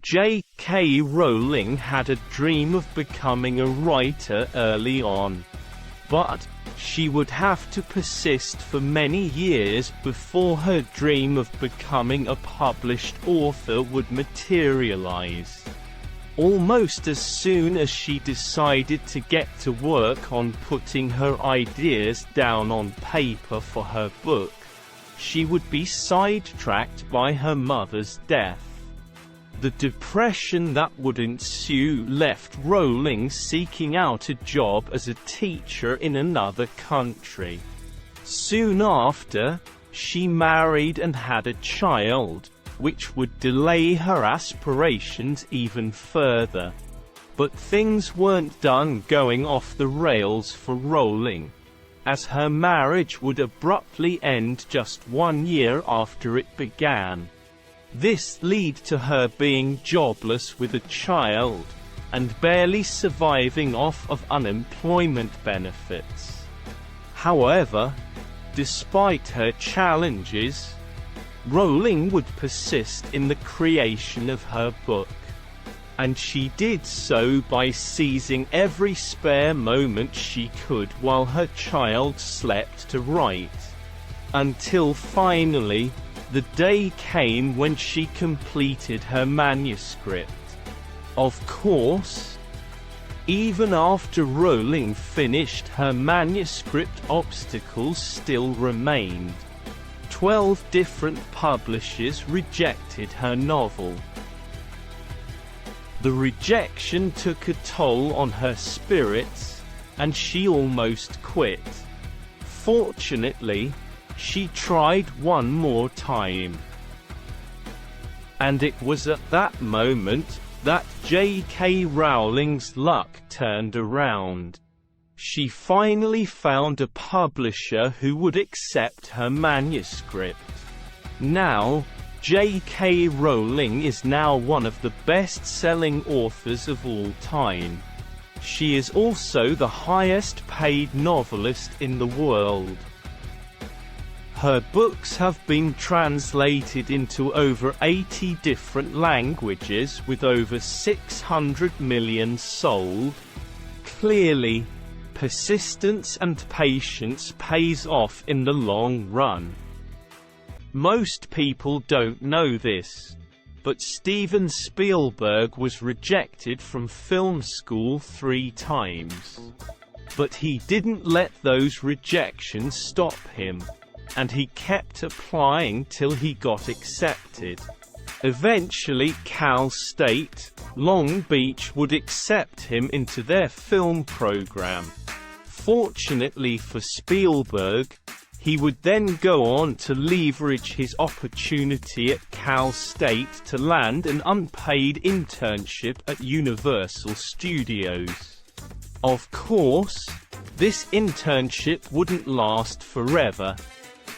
J.K. Rowling had a dream of becoming a writer early on, but she would have to persist for many years before her dream of becoming a published author would materialize. Almost as soon as she decided to get to work on putting her ideas down on paper for her book, she would be sidetracked by her mother's death. The depression that would ensue left Rowling seeking out a job as a teacher in another country. Soon after, she married and had a child, which would delay her aspirations even further. But things weren't done going off the rails for Rowling, as her marriage would abruptly end just 1 year after it began. This led to her being jobless with a child, and barely surviving off of unemployment benefits. However, despite her challenges, Rowling would persist in the creation of her book. And she did so by seizing every spare moment she could while her child slept to write. Until finally, the day came when she completed her manuscript. Of course, even after Rowling finished her manuscript, obstacles still remained. 12 different publishers rejected her novel. The rejection took a toll on her spirits, and she almost quit. Fortunately, she tried one more time. And it was at that moment that J.K. Rowling's luck turned around. She finally found a publisher who would accept her manuscript. Now, J.K. Rowling is now one of the best-selling authors of all time. She is also the highest-paid novelist in the world. Her books have been translated into over 80 different languages with over 600 million sold. Clearly, persistence and patience pays off in the long run. Most people don't know this, but Steven Spielberg was rejected from film school 3 times. But he didn't let those rejections stop him, and he kept applying till he got accepted. Eventually Cal State, Long Beach would accept him into their film program. Fortunately for Spielberg, he would then go on to leverage his opportunity at Cal State to land an unpaid internship at Universal Studios. Of course, this internship wouldn't last forever,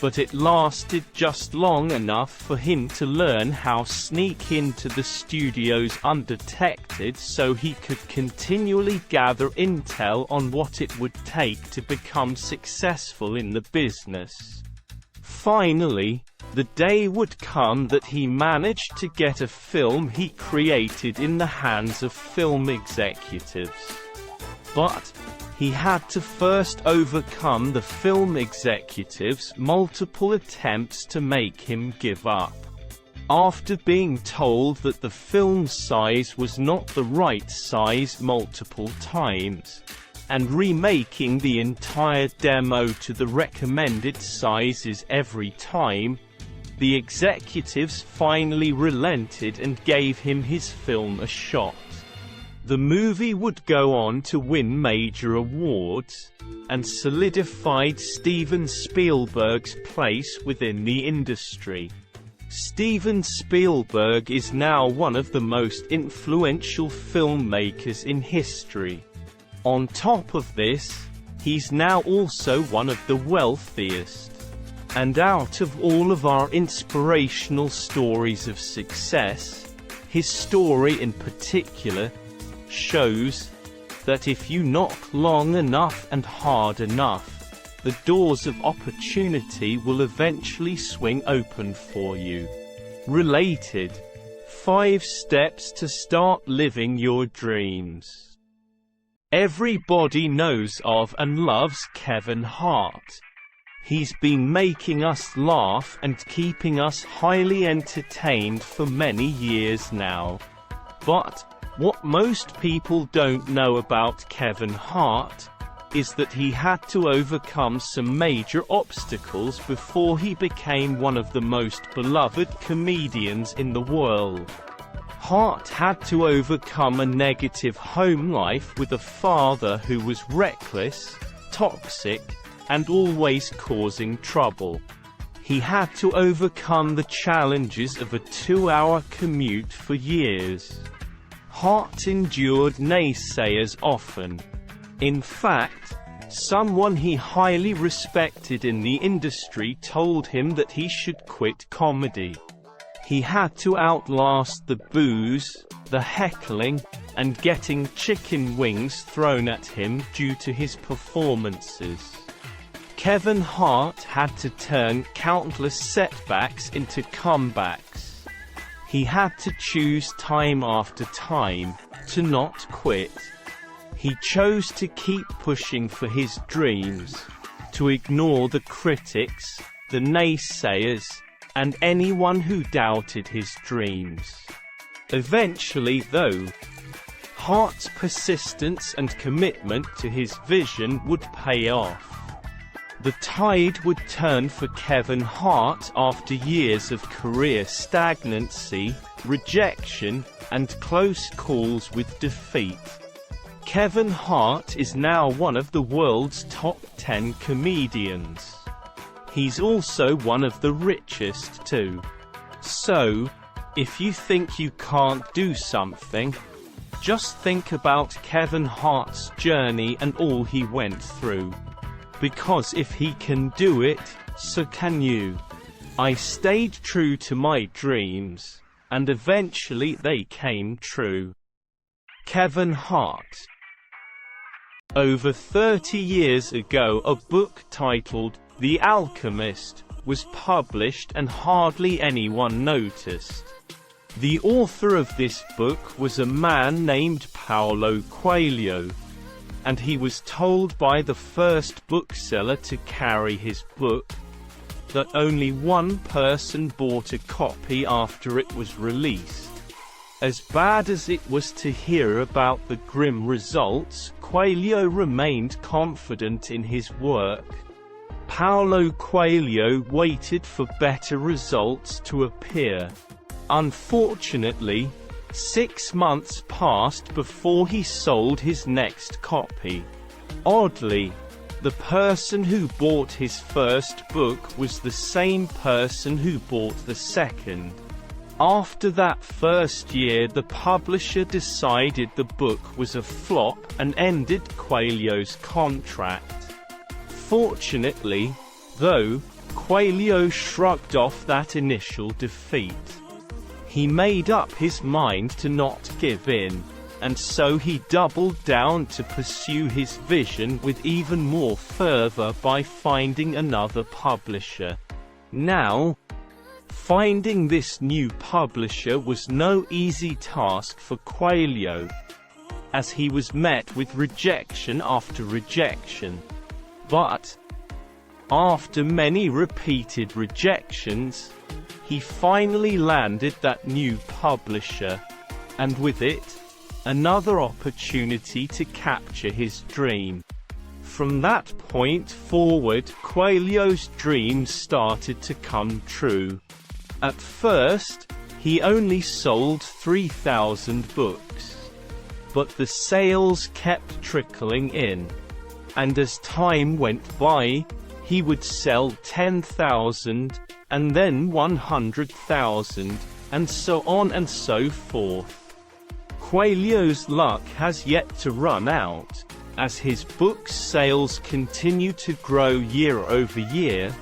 but it lasted just long enough for him to learn how to sneak into the studios undetected so he could continually gather intel on what it would take to become successful in the business. Finally, the day would come that he managed to get a film he created in the hands of film executives. But he had to first overcome the film executives' multiple attempts to make him give up. After being told that the film size was not the right size multiple times, and remaking the entire demo to the recommended sizes every time, the executives finally relented and gave him his film a shot. The movie would go on to win major awards, and solidified Steven Spielberg's place within the industry. Steven Spielberg is now one of the most influential filmmakers in history. On top of this, he's now also one of the wealthiest. And out of all of our inspirational stories of success, his story in particular shows that if you knock long enough and hard enough, the doors of opportunity will eventually swing open for you. Related. 5 steps to start living your dreams. Everybody knows of and loves Kevin Hart. He's been making us laugh and keeping us highly entertained for many years now. But what most people don't know about Kevin Hart is that he had to overcome some major obstacles before he became one of the most beloved comedians in the world. Hart had to overcome a negative home life with a father who was reckless, toxic, and always causing trouble. He had to overcome the challenges of a 2-hour commute for years. Hart endured naysayers often. In fact, someone he highly respected in the industry told him that he should quit comedy. He had to outlast the booze, the heckling, and getting chicken wings thrown at him due to his performances. Kevin Hart had to turn countless setbacks into comebacks. He had to choose time after time to not quit. He chose to keep pushing for his dreams, to ignore the critics, the naysayers, and anyone who doubted his dreams. Eventually, though, Hart's persistence and commitment to his vision would pay off. The tide would turn for Kevin Hart after years of career stagnancy, rejection, and close calls with defeat. Kevin Hart is now one of the world's top 10 comedians. He's also one of the richest too. So, if you think you can't do something, just think about Kevin Hart's journey and all he went through. Because if he can do it, so can you. I stayed true to my dreams, and eventually they came true. Kevin Hart. Over 30 years ago, a book titled The Alchemist was published and hardly anyone noticed. The author of this book was a man named Paulo Coelho, and he was told by the first bookseller to carry his book, that only one person bought a copy after it was released. As bad as it was to hear about the grim results, Coelho remained confident in his work. Paulo Coelho waited for better results to appear. Unfortunately, 6 months passed before he sold his next copy. Oddly, the person who bought his first book was the same person who bought the second. After that first year, the publisher decided the book was a flop and ended Coelho's contract. Fortunately, though, Coelho shrugged off that initial defeat. He made up his mind to not give in, and so he doubled down to pursue his vision with even more fervor by finding another publisher. Now, finding this new publisher was no easy task for Coelho, as he was met with rejection after rejection. But, after many repeated rejections, he finally landed that new publisher, and with it, another opportunity to capture his dream. From that point forward, Coelho's dreams started to come true. At first, he only sold 3,000 books. But the sales kept trickling in. And as time went by, he would sell 10,000, and then 100,000, and so on and so forth. Coelho's luck has yet to run out, as his books' sales continue to grow year over year,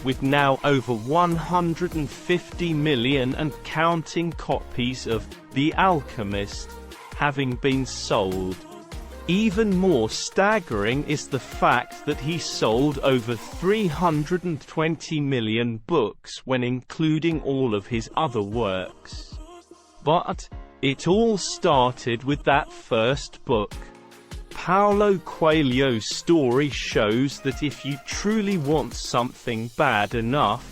with now over 150 million and counting copies of The Alchemist having been sold. Even more staggering is the fact that he sold over 320 million books when including all of his other works. But it all started with that first book. Paulo Coelho's story shows that if you truly want something bad enough,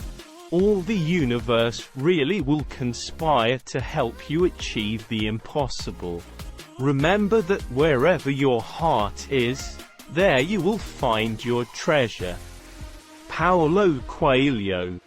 all the universe really will conspire to help you achieve the impossible. Remember that wherever your heart is, there you will find your treasure. Paulo Coelho.